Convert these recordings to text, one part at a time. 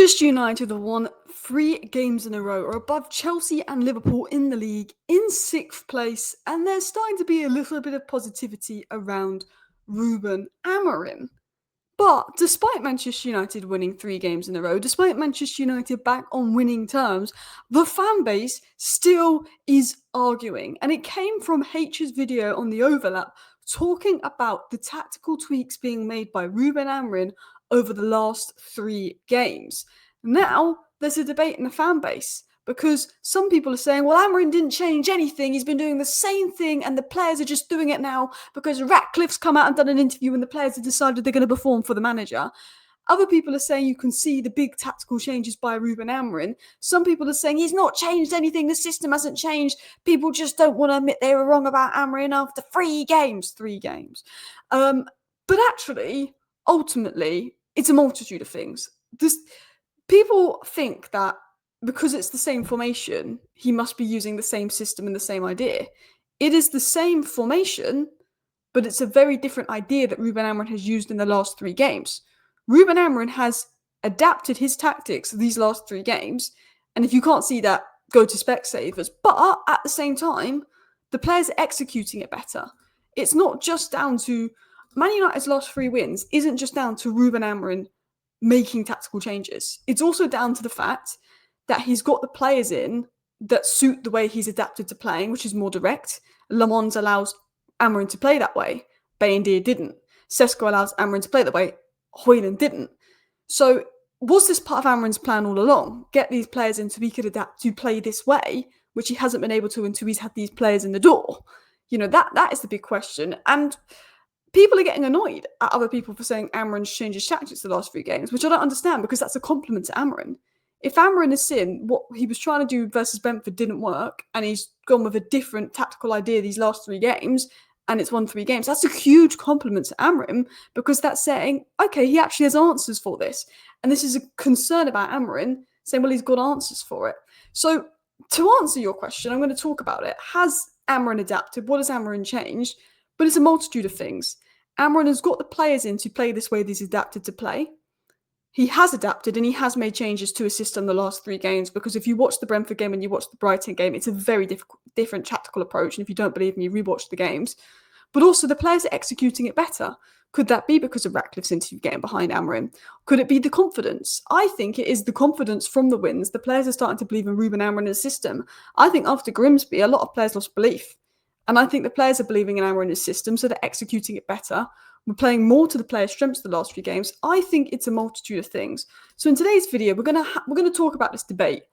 Manchester United have won 3 games in a row, are above Chelsea and Liverpool in the league, in 6th place, and there's starting to be a little bit of positivity around Ruben Amorim. But despite Manchester United winning 3 games in a row, despite Manchester United back on winning terms, the fan base still is arguing. And it came from H's video on the overlap talking about the tactical tweaks being made by Ruben Amorim over the last 3 games. Now, there's a debate in the fan base because some people are saying, well, Amarin didn't change anything. He's been doing the same thing and the players are just doing it now because Ratcliffe's come out and done an interview and the players have decided they're going to perform for the manager. Other people are saying you can see the big tactical changes by Ruben Amorim. Some people are saying he's not changed anything. The system hasn't changed. People just don't want to admit they were wrong about Amarin after 3 games. 3 games. But actually, ultimately, it's a multitude of things. People think that because it's the same formation, he must be using the same system and the same idea. It is the same formation, but it's a very different idea that Ruben Amorim has used in the last 3 games. Ruben Amorim has adapted his tactics these last 3 games, and if you can't see that, go to Specsavers. But at the same time, the players are executing it better. It's not just down to Man United's last 3 wins isn't just down to Ruben Amorim making tactical changes. It's also down to the fact that he's got the players in that suit the way he's adapted to playing, which is more direct. Le Mans allows Amarin to play that way. Bayindir didn't. Sesko allows Amarin to play that way. Højlund didn't. So was this part of Amarin's plan all along? Get these players in so he could adapt to play this way, which he hasn't been able to until he's had these players in the door. You know, that is the big question. And people are getting annoyed at other people for saying Amarin's changed his tactics the last 3 games, which I don't understand because that's a compliment to Amarin. If Amarin has seen what he was trying to do versus Brentford didn't work, and he's gone with a different tactical idea these last 3 games, and it's won 3 games, that's a huge compliment to Amarin because that's saying, okay, he actually has answers for this. And this is a concern about Amarin, saying, well, he's got answers for it. So to answer your question, I'm going to talk about it. Has Amarin adapted? What has Amarin changed? But it's a multitude of things. Amarin has got the players in to play this way that he's adapted to play. He has adapted and he has made changes to his system the last 3 games because if you watch the Brentford game and you watch the Brighton game, it's a very different tactical approach. And if you don't believe me, rewatch the games. But also the players are executing it better. Could that be because of Ratcliffe's interview getting behind Amarin? Could it be the confidence? I think it is the confidence from the wins. The players are starting to believe in Ruben Amarin's system. I think after Grimsby, a lot of players lost belief. And I think the players are believing in Amarin's system, so they're executing it better. We're playing more to the players' strengths the last 3 games. I think it's a multitude of things. So in today's video, we're gonna talk about this debate.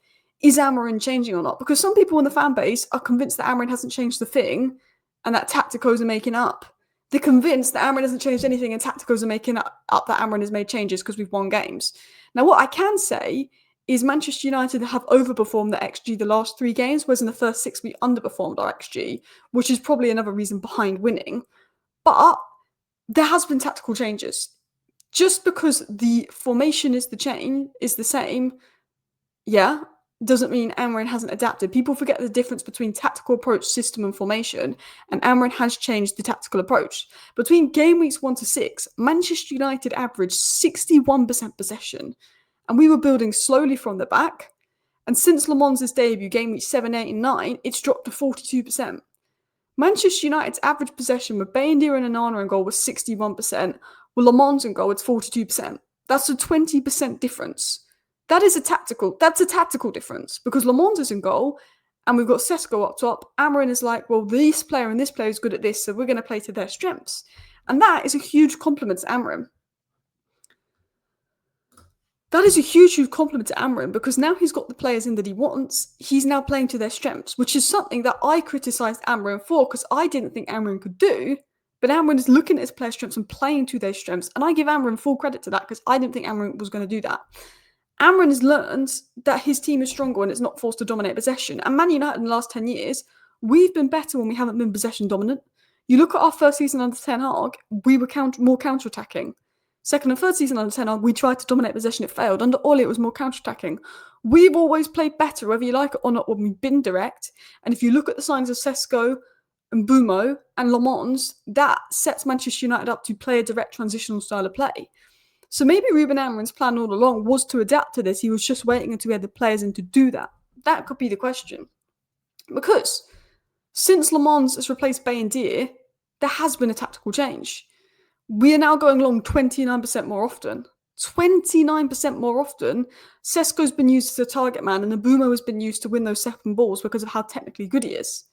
Is Amarin changing or not? Because some people in the fan base are convinced that Amarin hasn't changed the thing and that tacticos are making up. They're convinced that Amarin hasn't changed anything and tacticos are making up that Amarin has made changes because we've won games. Now, what I can say is Manchester United have overperformed the XG the last 3 games, whereas in the first 6 we underperformed our XG, which is probably another reason behind winning. But there has been tactical changes. Just because the formation is the same, doesn't mean Amarin hasn't adapted. People forget the difference between tactical approach, system, and formation, and Amarin has changed the tactical approach. Between game weeks 1 to 6, Manchester United averaged 61% possession, and we were building slowly from the back. And since Le Mans' debut, game week 7, 8, and 9, it's dropped to 42%. Manchester United's average possession with Bayindir and Onana in goal was 61%, with Le Mans in goal it's 42%. That's a 20% difference. That's a tactical difference because Le Mans is in goal and we've got Sesko up top. Amarin is like, well, this player and this player is good at this, so we're going to play to their strengths. And that is a huge compliment to Amarin. That is a huge compliment to Amarin because now he's got the players in that he wants. He's now playing to their strengths, which is something that I criticised Amarin for because I didn't think Amarin could do. But Amarin is looking at his player strengths and playing to their strengths. And I give Amarin full credit to that because I didn't think Amarin was going to do that. Amarin has learned that his team is stronger when it's not forced to dominate possession. And Man United in the last 10 years, we've been better when we haven't been possession dominant. You look at our first season under Ten Hag, we were more counter-attacking. Second and third season under Ten Hag, we tried to dominate possession, it failed. Under Ole, it was more counter-attacking. We've always played better, whether you like it or not, when we've been direct. And if you look at the signs of Sesko and Bumo and Le Mans, that sets Manchester United up to play a direct transitional style of play. So maybe Ruben Amorim's plan all along was to adapt to this. He was just waiting until we had the players in to do that. That could be the question. Because since Le Mans has replaced Bay and Deer, there has been a tactical change. We are now going long 29% more often. 29% more often. Sesko's been used as a target man, and Nabumo has been used to win those second balls because of how technically good he is.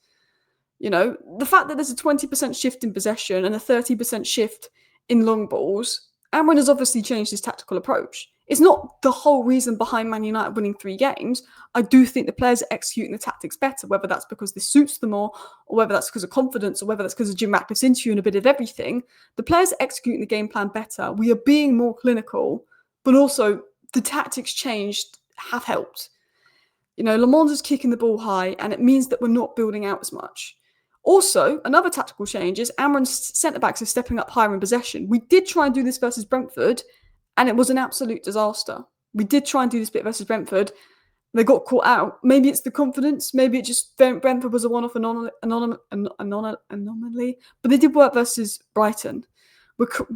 You know, the fact that there's a 20% shift in possession and a 30% shift in long balls, Amarin has obviously changed his tactical approach. It's not the whole reason behind Man United winning 3 games. I do think the players are executing the tactics better, whether that's because this suits them more, or whether that's because of confidence, or whether that's because of Jim Ratcliffe's interview and a bit of everything. The players are executing the game plan better. We are being more clinical, but also the tactics changed have helped. You know, Le Mans is kicking the ball high, and it means that we're not building out as much. Also, another tactical change is Amarin's centre-backs are stepping up higher in possession. We did try and do this versus Brentford, and it was an absolute disaster. We did try and do this bit versus Brentford. They got caught out. Maybe it's the confidence. Maybe it just Brentford was a one-off anomaly. But they did work versus Brighton.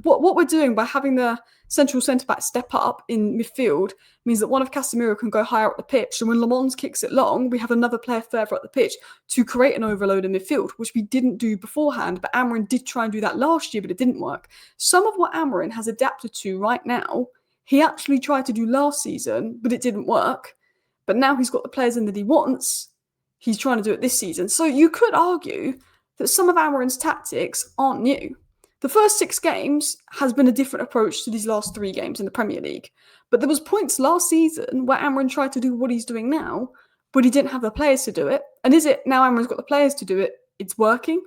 What we're doing by having the central centre-back step up in midfield means that one of Casemiro can go higher up the pitch. So when Le Mans kicks it long, we have another player further up the pitch to create an overload in midfield, which we didn't do beforehand. But Amarin did try and do that last year, but it didn't work. Some of what Amarin has adapted to right now, he actually tried to do last season, but it didn't work. But now he's got the players in that he wants. He's trying to do it this season. So you could argue that some of Amarin's tactics aren't new. The first 6 games has been a different approach to these last 3 games in the Premier League. But there was points last season where Amarin tried to do what he's doing now, but he didn't have the players to do it. And is it now Amarin's got the players to do it, it's working?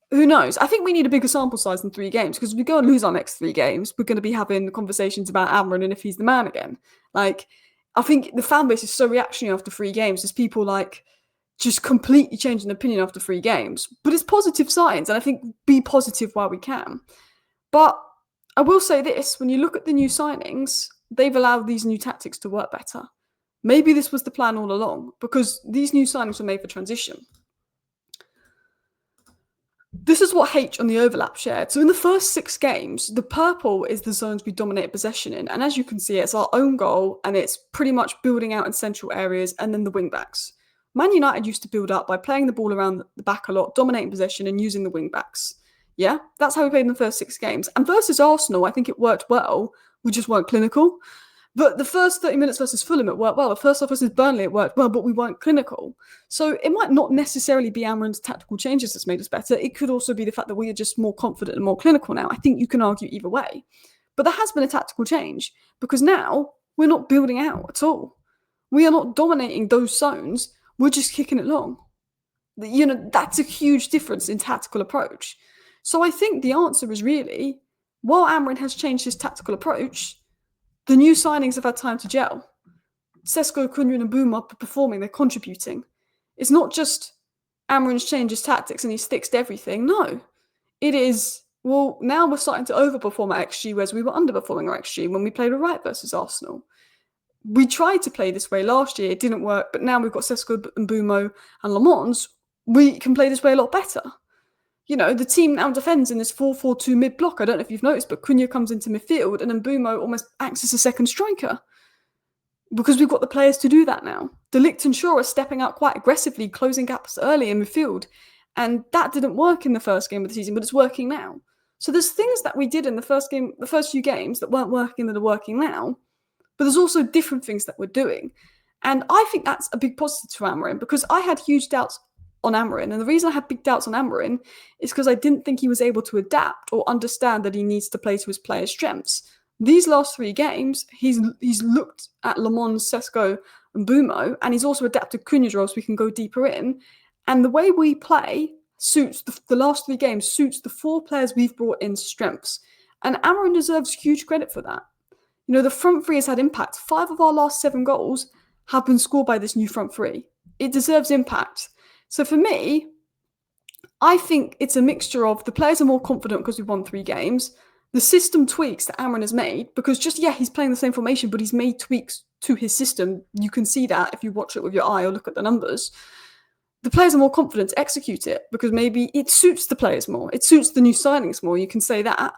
Who knows? I think we need a bigger sample size than 3 games, because if we go and lose our next 3 games, we're going to be having conversations about Amarin and if he's the man again. Like, I think the fan base is so reactionary after 3 games. There's people like just completely changing opinion after 3 games. But it's positive signs, and I think be positive while we can. But I will say this, when you look at the new signings, they've allowed these new tactics to work better. Maybe this was the plan all along, because these new signings were made for transition. This is what H on the overlap shared. So in the first 6 games, the purple is the zones we dominate possession in. And as you can see, it's our own goal, and it's pretty much building out in central areas and then the wing-backs. Man United used to build up by playing the ball around the back a lot, dominating possession and using the wing-backs. Yeah, that's how we played in the first 6 games. And versus Arsenal, I think it worked well. We just weren't clinical. But the first 30 minutes versus Fulham, it worked well. The first half versus Burnley, it worked well, but we weren't clinical. So it might not necessarily be Amarin's tactical changes that's made us better. It could also be the fact that we are just more confident and more clinical now. I think you can argue either way. But there has been a tactical change, because now we're not building out at all. We are not dominating those zones. We're just kicking it long. You know, that's a huge difference in tactical approach. So I think the answer is really, while Amarin has changed his tactical approach, the new signings have had time to gel. Sesko, Cunha and Boom are performing, they're contributing. It's not just Amarin's changed his tactics and he's fixed everything. No. It is, well, now we're starting to overperform our XG, whereas we were underperforming our XG when we played right versus Arsenal. We tried to play this way last year, it didn't work, but now we've got Sesko and Bumo and Le Mans, we can play this way a lot better. You know, the team now defends in this 4-4-2 mid-block. I don't know if you've noticed, but Cunha comes into midfield and then Bumo almost acts as a second striker, because we've got the players to do that now. De Ligt and Shaw are stepping out quite aggressively, closing gaps early in midfield, and that didn't work in the first game of the season, but it's working now. So there's things that we did in the first few games that weren't working that are working now, but there's also different things that we're doing. And I think that's a big positive to Amarin, because I had huge doubts on Amarin. And the reason I had big doubts on Amarin is because I didn't think he was able to adapt or understand that he needs to play to his players' strengths. These last 3 games, he's looked at Le Mans, Sesko and Bumo, and he's also adapted Cunha's role so we can go deeper in. And the way we play suits, the last 3 games, suits the 4 players we've brought in strengths. And Amarin deserves huge credit for that. You know, the front 3 has had impact. 5 of our last 7 goals have been scored by this new front 3. It deserves impact. So for me, I think it's a mixture of the players are more confident because we've won 3 games, the system tweaks that Amarin has made, because he's playing the same formation, but he's made tweaks to his system. You can see that if you watch it with your eye or look at the numbers. The players are more confident to execute it because maybe it suits the players more. It suits the new signings more. You can say that.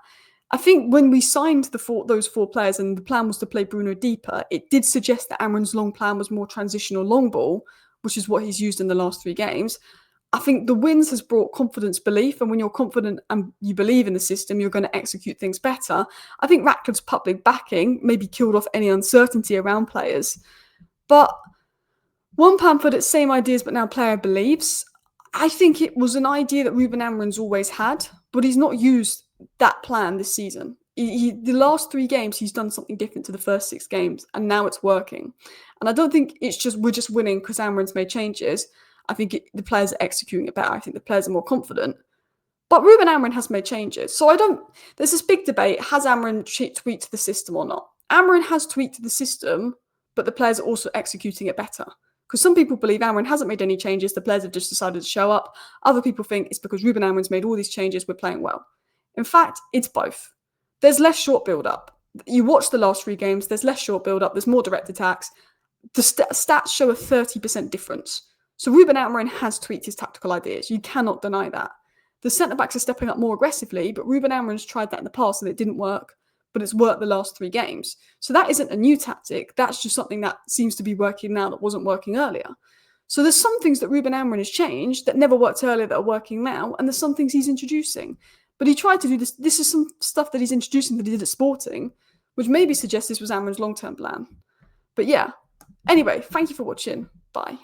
I think when we signed those 4 players and the plan was to play Bruno deeper, it did suggest that Amarin's long plan was more transitional long ball, which is what he's used in the last 3 games. I think the wins has brought confidence, belief, and when you're confident and you believe in the system, you're going to execute things better. I think Ratcliffe's public backing maybe killed off any uncertainty around players. But one pamphlet, it's same ideas, but now player believes. I think it was an idea that Ruben Amorim's always had, but he's not used that plan this season. The last 3 games, he's done something different to the first 6 games, and now it's working. And I don't think we're just winning because Amarin's made changes. I think the players are executing it better. I think the players are more confident. But Ruben Amarin has made changes. So there's this big debate. Has Amarin tweaked the system or not? Amarin has tweaked the system, but the players are also executing it better. Because some people believe Amarin hasn't made any changes. The players have just decided to show up. Other people think it's because Ruben Amarin's made all these changes. We're playing well. In fact, it's both. There's less short build-up. You watch the last 3 games. There's less short build-up. There's more direct attacks. The stats show a 30% difference. So Ruben Amorim has tweaked his tactical ideas. You cannot deny that. The centre-backs are stepping up more aggressively, but Ruben Amorim's tried that in the past and it didn't work, but it's worked the last 3 games. So that isn't a new tactic. That's just something that seems to be working now that wasn't working earlier. So there's some things that Ruben Amorim has changed that never worked earlier that are working now, and there's some things he's introducing. But he tried to do this. This is some stuff that he's introducing that he did at Sporting, which maybe suggests this was Amorim's long-term plan. But yeah. Anyway, thank you for watching. Bye.